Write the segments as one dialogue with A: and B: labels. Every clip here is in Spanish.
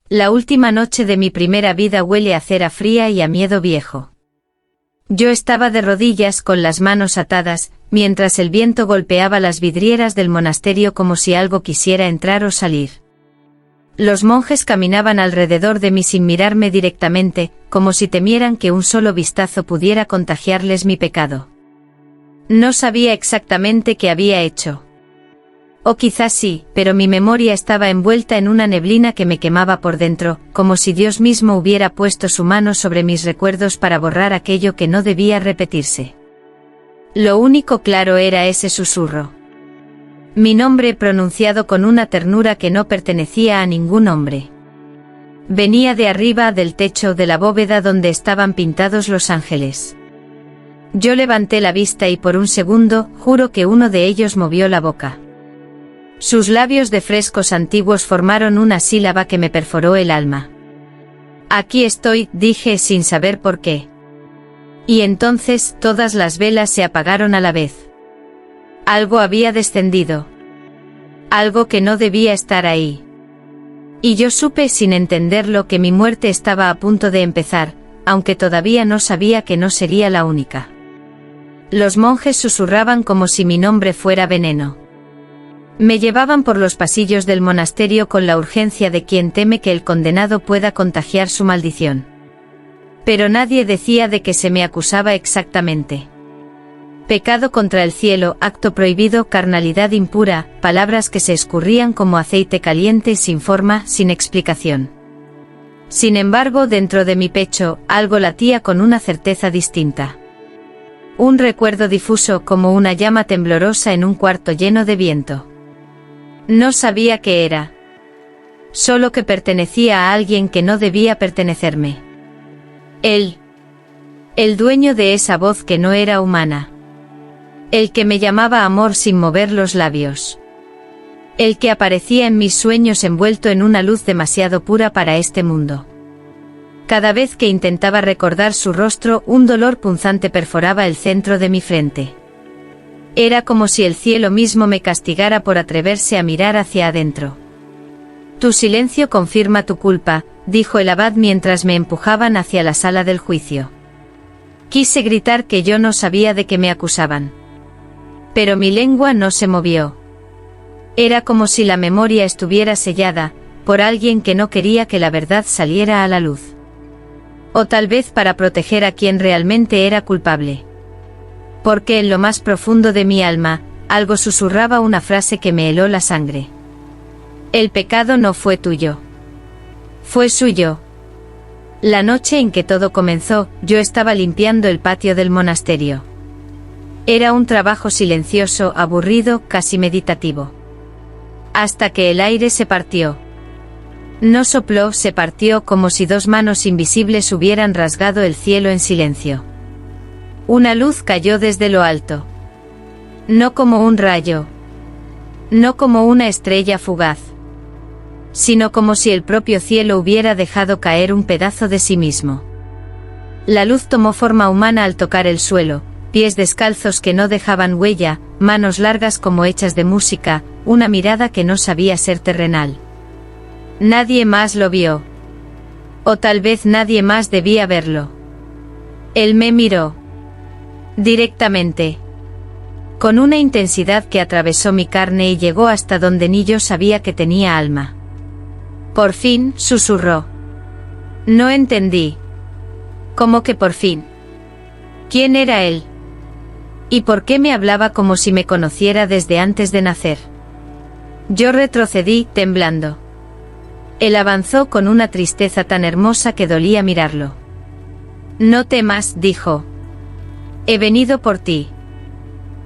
A: La última noche de mi primera vida huele a cera fría y a miedo viejo. Yo estaba de rodillas con las manos atadas, mientras el viento golpeaba las vidrieras del monasterio como si algo quisiera entrar o salir. Los monjes caminaban alrededor de mí sin mirarme directamente, como si temieran que un solo vistazo pudiera contagiarles mi pecado. No sabía exactamente qué había hecho. O quizás sí, pero mi memoria estaba envuelta en una neblina que me quemaba por dentro, como si Dios mismo hubiera puesto su mano sobre mis recuerdos para borrar aquello que no debía repetirse. Lo único claro era ese susurro. Mi nombre pronunciado con una ternura que no pertenecía a ningún hombre. Venía de arriba del techo de la bóveda donde estaban pintados los ángeles. Yo levanté la vista y por un segundo, juro que uno de ellos movió la boca. Sus labios de frescos antiguos formaron una sílaba que me perforó el alma. Aquí estoy, dije sin saber por qué. Y entonces todas las velas se apagaron a la vez. Algo había descendido. Algo que no debía estar ahí. Y yo supe sin entenderlo que mi muerte estaba a punto de empezar, aunque todavía no sabía que no sería la única. Los monjes susurraban como si mi nombre fuera veneno. Me llevaban por los pasillos del monasterio con la urgencia de quien teme que el condenado pueda contagiar su maldición. Pero nadie decía de qué se me acusaba exactamente. Pecado contra el cielo, acto prohibido, carnalidad impura, palabras que se escurrían como aceite caliente sin forma, sin explicación. Sin embargo, dentro de mi pecho, algo latía con una certeza distinta. Un recuerdo difuso como una llama temblorosa en un cuarto lleno de viento. No sabía qué era. Solo que pertenecía a alguien que no debía pertenecerme. Él. El dueño de esa voz que no era humana. El que me llamaba amor sin mover los labios. El que aparecía en mis sueños envuelto en una luz demasiado pura para este mundo. Cada vez que intentaba recordar su rostro, un dolor punzante perforaba el centro de mi frente. Era como si el cielo mismo me castigara por atreverse a mirar hacia adentro. Tu silencio confirma tu culpa, dijo el abad mientras me empujaban hacia la sala del juicio. Quise gritar que yo no sabía de qué me acusaban. Pero mi lengua no se movió. Era como si la memoria estuviera sellada, por alguien que no quería que la verdad saliera a la luz. O tal vez para proteger a quien realmente era culpable. Porque en lo más profundo de mi alma, algo susurraba una frase que me heló la sangre. El pecado no fue tuyo. Fue suyo. La noche en que todo comenzó, yo estaba limpiando el patio del monasterio. Era un trabajo silencioso, aburrido, casi meditativo. Hasta que el aire se partió. No sopló, se partió como si dos manos invisibles hubieran rasgado el cielo en silencio. Una luz cayó desde lo alto. No como un rayo. No como una estrella fugaz. Sino como si el propio cielo hubiera dejado caer un pedazo de sí mismo. La luz tomó forma humana al tocar el suelo, pies descalzos que no dejaban huella, manos largas como hechas de música, una mirada que no sabía ser terrenal. Nadie más lo vio. O tal vez nadie más debía verlo. Él me miró. Directamente. Con una intensidad que atravesó mi carne y llegó hasta donde ni yo sabía que tenía alma. Por fin, susurró. No entendí. ¿Cómo que por fin? ¿Quién era él? ¿Y por qué me hablaba como si me conociera desde antes de nacer? Yo retrocedí, temblando. Él avanzó con una tristeza tan hermosa que dolía mirarlo. No temas, dijo. He venido por ti.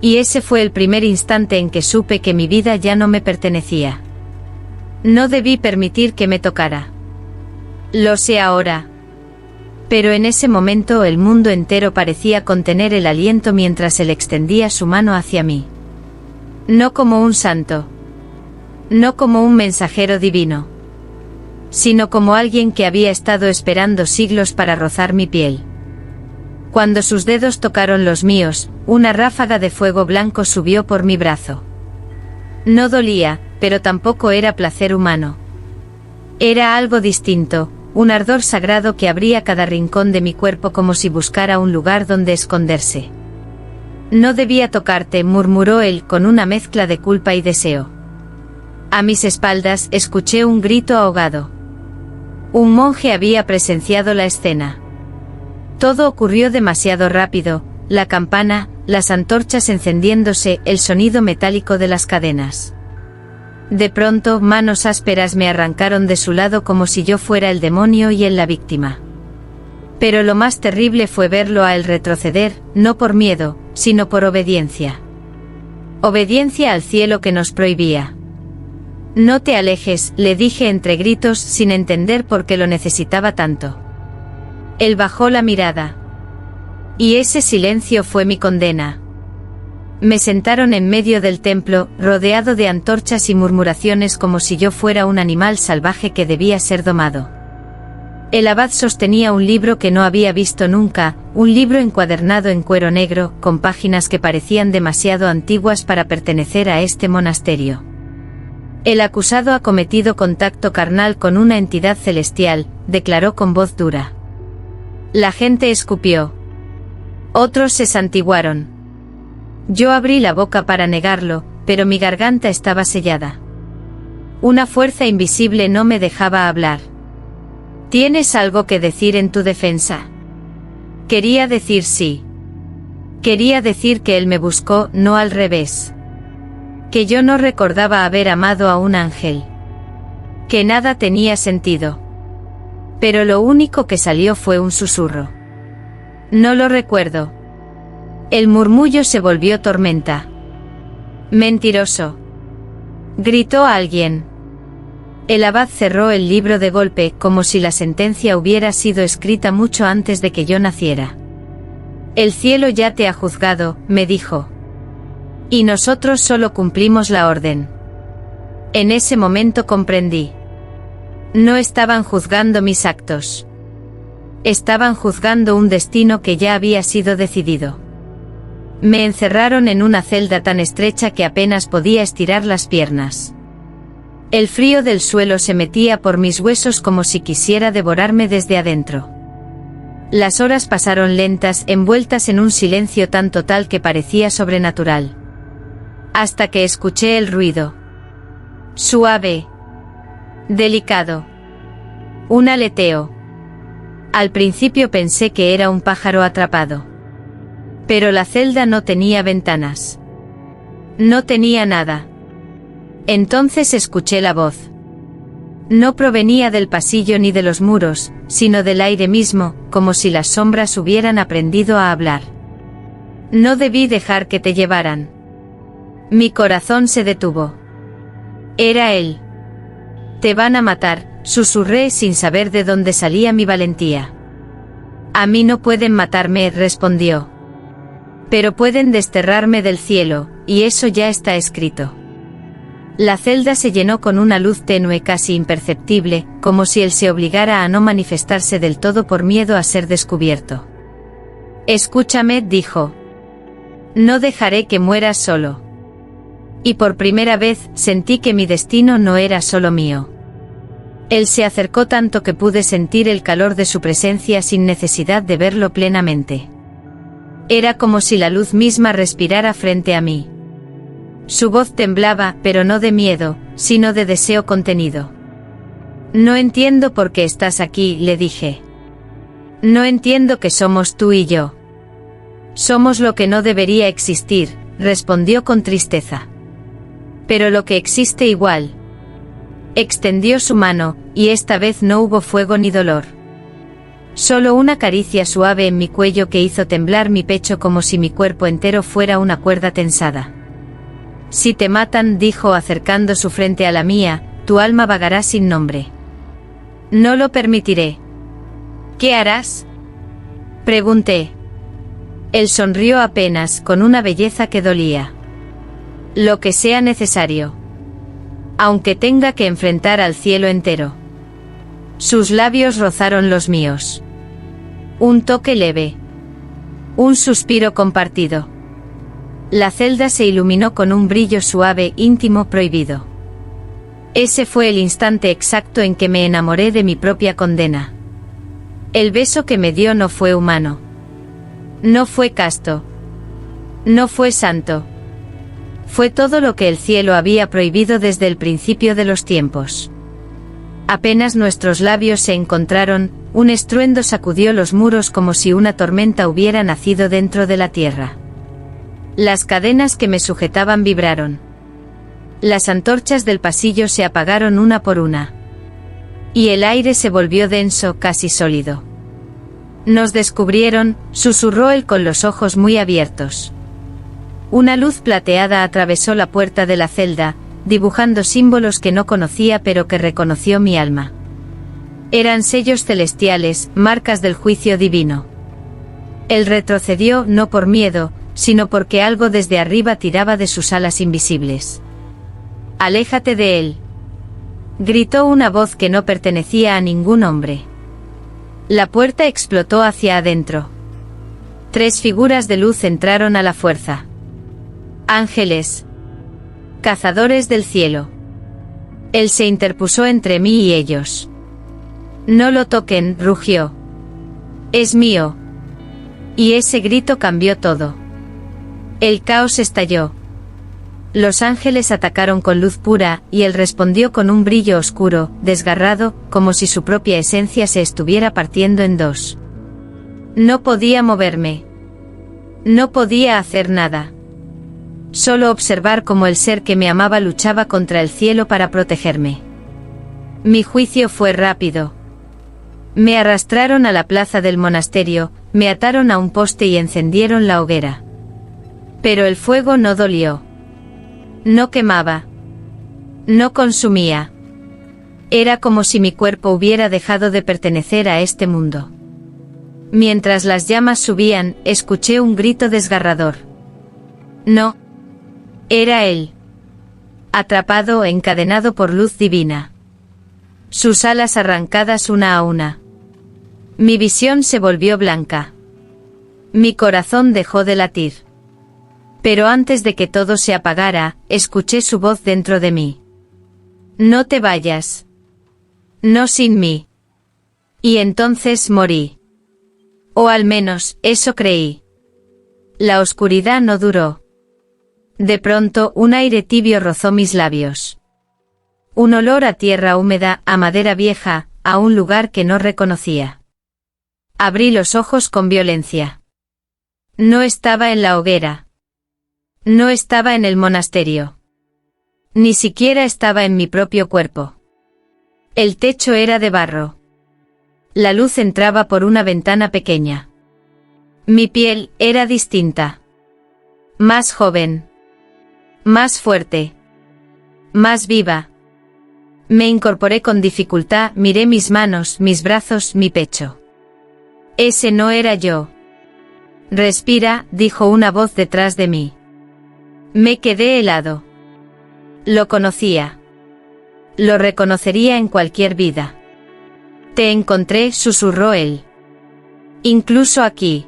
A: Y ese fue el primer instante en que supe que mi vida ya no me pertenecía. No debí permitir que me tocara. Lo sé ahora. Pero en ese momento el mundo entero parecía contener el aliento mientras él extendía su mano hacia mí. No como un santo. No como un mensajero divino. Sino como alguien que había estado esperando siglos para rozar mi piel. Cuando sus dedos tocaron los míos, una ráfaga de fuego blanco subió por mi brazo. No dolía, pero tampoco era placer humano. Era algo distinto, un ardor sagrado que abría cada rincón de mi cuerpo como si buscara un lugar donde esconderse. No debía tocarte, murmuró él con una mezcla de culpa y deseo. A mis espaldas escuché un grito ahogado. Un monje había presenciado la escena. Todo ocurrió demasiado rápido, la campana, las antorchas encendiéndose, el sonido metálico de las cadenas. De pronto, manos ásperas me arrancaron de su lado como si yo fuera el demonio y él la víctima. Pero lo más terrible fue verlo a él retroceder, no por miedo, sino por obediencia. Obediencia al cielo que nos prohibía. No te alejes, le dije entre gritos sin entender por qué lo necesitaba tanto. Él bajó la mirada. Y ese silencio fue mi condena. Me sentaron en medio del templo, rodeado de antorchas y murmuraciones como si yo fuera un animal salvaje que debía ser domado. El abad sostenía un libro que no había visto nunca, un libro encuadernado en cuero negro, con páginas que parecían demasiado antiguas para pertenecer a este monasterio. El acusado ha cometido contacto carnal con una entidad celestial, declaró con voz dura. La gente escupió. Otros se santiguaron. Yo abrí la boca para negarlo, pero mi garganta estaba sellada. Una fuerza invisible no me dejaba hablar. ¿Tienes algo que decir en tu defensa? Quería decir sí. Quería decir que él me buscó, no al revés. Que yo no recordaba haber amado a un ángel. Que nada tenía sentido. Pero lo único que salió fue un susurro. No lo recuerdo. El murmullo se volvió tormenta. Mentiroso. Gritó alguien. El abad cerró el libro de golpe, como si la sentencia hubiera sido escrita mucho antes de que yo naciera. El cielo ya te ha juzgado, me dijo. Y nosotros solo cumplimos la orden. En ese momento comprendí. No estaban juzgando mis actos. Estaban juzgando un destino que ya había sido decidido. Me encerraron en una celda tan estrecha que apenas podía estirar las piernas. El frío del suelo se metía por mis huesos como si quisiera devorarme desde adentro. Las horas pasaron lentas, envueltas en un silencio tan total que parecía sobrenatural. Hasta que escuché el ruido. Suave. Delicado. Un aleteo. Al principio pensé que era un pájaro atrapado. Pero la celda no tenía ventanas. No tenía nada. Entonces escuché la voz. No provenía del pasillo ni de los muros, sino del aire mismo, como si las sombras hubieran aprendido a hablar. No debí dejar que te llevaran. Mi corazón se detuvo. Era él. Te van a matar, susurré sin saber de dónde salía mi valentía. A mí no pueden matarme, respondió. Pero pueden desterrarme del cielo, y eso ya está escrito. La celda se llenó con una luz tenue casi imperceptible, como si él se obligara a no manifestarse del todo por miedo a ser descubierto. Escúchame, dijo. No dejaré que mueras solo. Y por primera vez sentí que mi destino no era solo mío. Él se acercó tanto que pude sentir el calor de su presencia sin necesidad de verlo plenamente. Era como si la luz misma respirara frente a mí. Su voz temblaba, pero no de miedo, sino de deseo contenido. No entiendo por qué estás aquí, le dije. No entiendo que somos tú y yo. Somos lo que no debería existir, respondió con tristeza. Pero lo que existe igual. Extendió su mano, y esta vez no hubo fuego ni dolor. Solo una caricia suave en mi cuello que hizo temblar mi pecho como si mi cuerpo entero fuera una cuerda tensada. Si te matan, dijo acercando su frente a la mía, tu alma vagará sin nombre. No lo permitiré. ¿Qué harás? Pregunté. Él sonrió apenas, con una belleza que dolía. Lo que sea necesario. Aunque tenga que enfrentar al cielo entero. Sus labios rozaron los míos. Un toque leve. Un suspiro compartido. La celda se iluminó con un brillo suave, íntimo, prohibido. Ese fue el instante exacto en que me enamoré de mi propia condena. El beso que me dio no fue humano. No fue casto. No fue santo. Fue todo lo que el cielo había prohibido desde el principio de los tiempos. Apenas nuestros labios se encontraron, un estruendo sacudió los muros como si una tormenta hubiera nacido dentro de la tierra. Las cadenas que me sujetaban vibraron. Las antorchas del pasillo se apagaron una por una. Y el aire se volvió denso, casi sólido. Nos descubrieron, susurró él con los ojos muy abiertos. Una luz plateada atravesó la puerta de la celda, dibujando símbolos que no conocía pero que reconoció mi alma. Eran sellos celestiales, marcas del juicio divino. Él retrocedió no por miedo, sino porque algo desde arriba tiraba de sus alas invisibles. «Aléjate de él», gritó una voz que no pertenecía a ningún hombre. La puerta explotó hacia adentro. 3 figuras de luz entraron a la fuerza. Ángeles. Cazadores del cielo. Él se interpuso entre mí y ellos. «No lo toquen», rugió. «Es mío». Y ese grito cambió todo. El caos estalló. Los ángeles atacaron con luz pura, y él respondió con un brillo oscuro, desgarrado, como si su propia esencia se estuviera partiendo en 2. No podía moverme. No podía hacer nada. Solo observar cómo el ser que me amaba luchaba contra el cielo para protegerme. Mi juicio fue rápido. Me arrastraron a la plaza del monasterio, me ataron a un poste y encendieron la hoguera. Pero el fuego no dolió. No quemaba. No consumía. Era como si mi cuerpo hubiera dejado de pertenecer a este mundo. Mientras las llamas subían, escuché un grito desgarrador. No. Era él. Atrapado, encadenado por luz divina. Sus alas arrancadas una a una. Mi visión se volvió blanca. Mi corazón dejó de latir. Pero antes de que todo se apagara, escuché su voz dentro de mí. No te vayas. No sin mí. Y entonces morí. O al menos, eso creí. La oscuridad no duró. De pronto, un aire tibio rozó mis labios. Un olor a tierra húmeda, a madera vieja, a un lugar que no reconocía. Abrí los ojos con violencia. No estaba en la hoguera. No estaba en el monasterio. Ni siquiera estaba en mi propio cuerpo. El techo era de barro. La luz entraba por una ventana pequeña. Mi piel era distinta. Más joven. Más fuerte. Más viva. Me incorporé con dificultad, miré mis manos, mis brazos, mi pecho. Ese no era yo. Respira, dijo una voz detrás de mí. Me quedé helado. Lo conocía. Lo reconocería en cualquier vida. Te encontré, susurró él. Incluso aquí.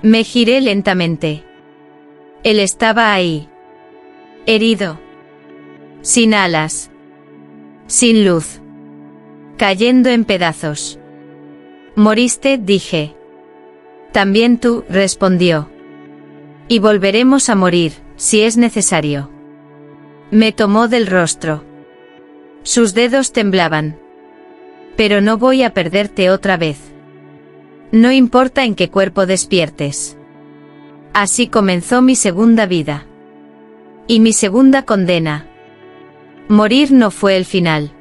A: Me giré lentamente. Él estaba ahí. Herido. Sin alas. Sin luz. Cayendo en pedazos. Moriste, dije. También tú, respondió. Y volveremos a morir, si es necesario. Me tomó del rostro. Sus dedos temblaban. Pero no voy a perderte otra vez. No importa en qué cuerpo despiertes. Así comenzó mi segunda vida. Y mi segunda condena. Morir no fue el final.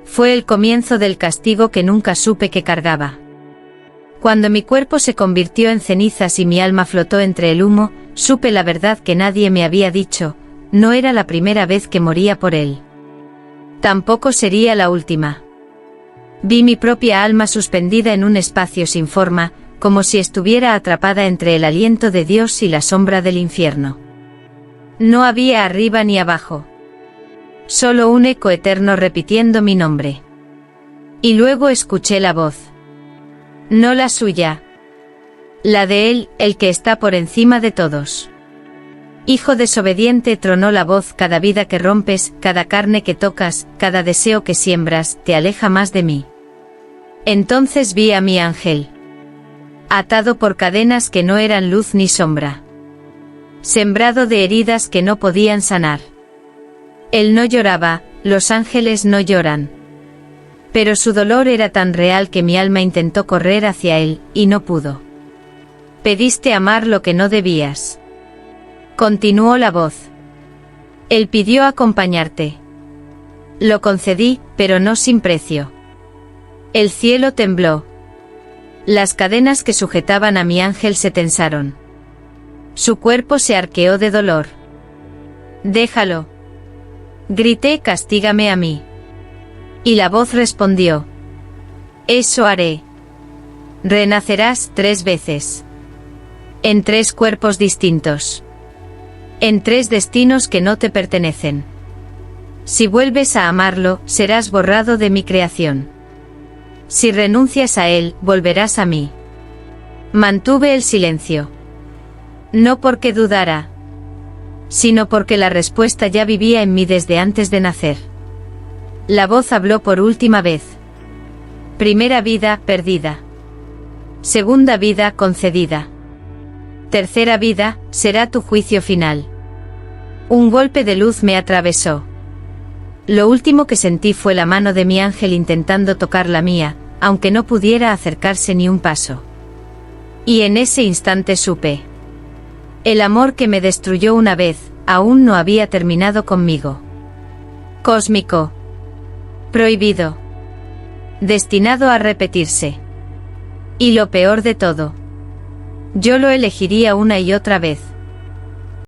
A: Fue el comienzo del castigo que nunca supe que cargaba. Cuando mi cuerpo se convirtió en cenizas y mi alma flotó entre el humo, supe la verdad que nadie me había dicho: no era la primera vez que moría por él. Tampoco sería la última. Vi mi propia alma suspendida en un espacio sin forma, como si estuviera atrapada entre el aliento de Dios y la sombra del infierno. No había arriba ni abajo. Solo un eco eterno repitiendo mi nombre. Y luego escuché la voz. No la suya. La de él, el que está por encima de todos. Hijo desobediente, tronó la voz, cada vida que rompes, cada carne que tocas, cada deseo que siembras, te aleja más de mí. Entonces vi a mi ángel, atado por cadenas que no eran luz ni sombra, sembrado de heridas que no podían sanar. Él no lloraba, los ángeles no lloran. Pero su dolor era tan real que mi alma intentó correr hacia él, y no pudo. Pediste amar lo que no debías. Continuó la voz. Él pidió acompañarte. Lo concedí, pero no sin precio. El cielo tembló. Las cadenas que sujetaban a mi ángel se tensaron. Su cuerpo se arqueó de dolor. Déjalo. Grité, castígame a mí. Y la voz respondió. Eso haré. Renacerás 3 veces. En 3 cuerpos distintos. En 3 destinos que no te pertenecen. Si vuelves a amarlo, serás borrado de mi creación. Si renuncias a él, volverás a mí. Mantuve el silencio. No porque dudara, sino porque la respuesta ya vivía en mí desde antes de nacer. La voz habló por última vez. Primera vida, perdida. Segunda vida, concedida. Tercera vida, será tu juicio final. Un golpe de luz me atravesó. Lo último que sentí fue la mano de mi ángel intentando tocar la mía, aunque no pudiera acercarse ni un paso. Y en ese instante supe. El amor que me destruyó una vez, aún no había terminado conmigo. Cósmico. Prohibido. Destinado a repetirse. Y lo peor de todo. Yo lo elegiría una y otra vez.